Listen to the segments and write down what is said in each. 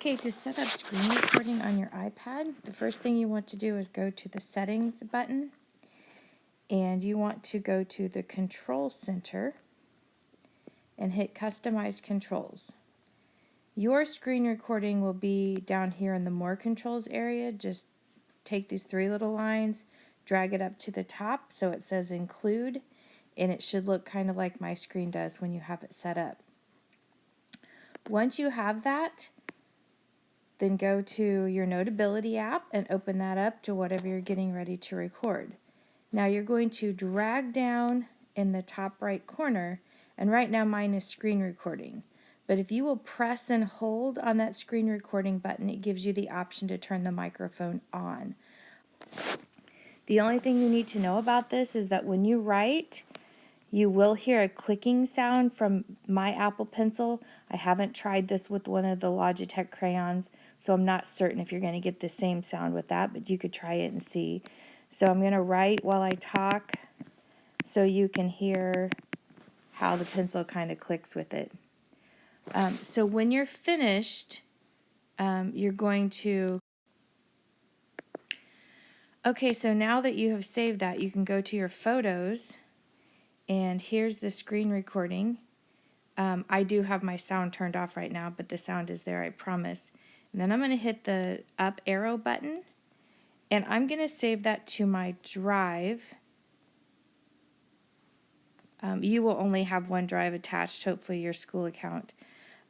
Okay, to set up screen recording on your iPad, the first thing you want to do is go to the Settings button, and you want to go to the Control Center and hit Customize Controls. Your screen recording will be down here in the More Controls area. Just take these three little lines, drag it up to the top so it says Include, and it should look kind of like my screen does when you have it set up. Once you have that, then go to your Notability app and open that up to whatever you're getting ready to record. Now you're going to drag down in the top right corner, and right now mine is screen recording. But if you will press and hold on that screen recording button, it gives you the option to turn the microphone on. The only thing you need to know about this is that when you write, you will hear a clicking sound from my Apple Pencil. I haven't tried this with one of the Logitech crayons, so I'm not certain if you're going to get the same sound with that, but you could try it and see. So I'm going to write while I talk so you can hear how the pencil kind of clicks with it. So when you're finished, you're going to... Okay, so now that you have saved that, you can go to your photos, and here's the screen recording. I do have my sound turned off right now, but the sound is there, I promise. And then I'm going to hit the up arrow button, and I'm going to save that to my drive. You will only have one drive attached, hopefully your school account.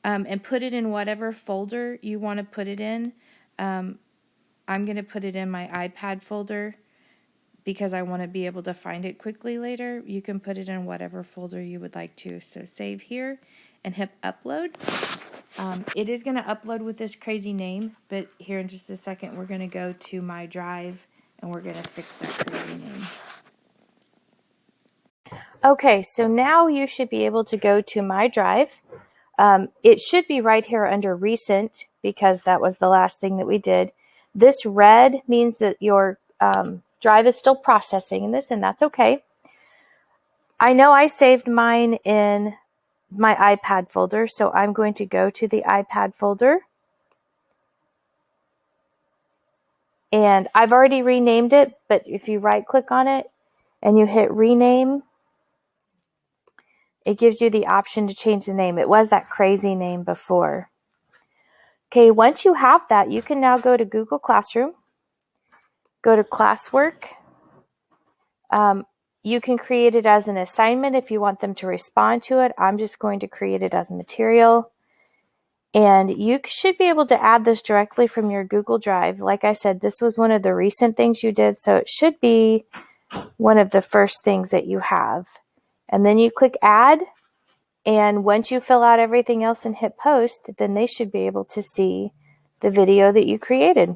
And put it in whatever folder you want to put it in. I'm going to put it in my iPad folder because I want to be able to find it quickly later. You can put it in whatever folder you would like to. So save here and hit upload. It is going to upload with this crazy name, but here in just a second we're going to go to my drive and we're going to fix that crazy name. Okay, so now you should be able to go to my drive. It should be right here under recent because that was the last thing that we did. This red means that your drive is still processing this, and that's okay. I know I saved mine in my iPad folder, so I'm going to go to the iPad folder. And I've already renamed it, but if you right click on it and you hit rename, it gives you the option to change the name. It was that crazy name before. Okay, once you have that, you can now go to Google Classroom, go to classwork. You can create it as an assignment if you want them to respond to it. I'm just going to create it as material. And you should be able to add this directly from your Google Drive. Like I said, this was one of the recent things you did, so it should be one of the first things that you have. And then you click add, and once you fill out everything else and hit post, then they should be able to see the video that you created.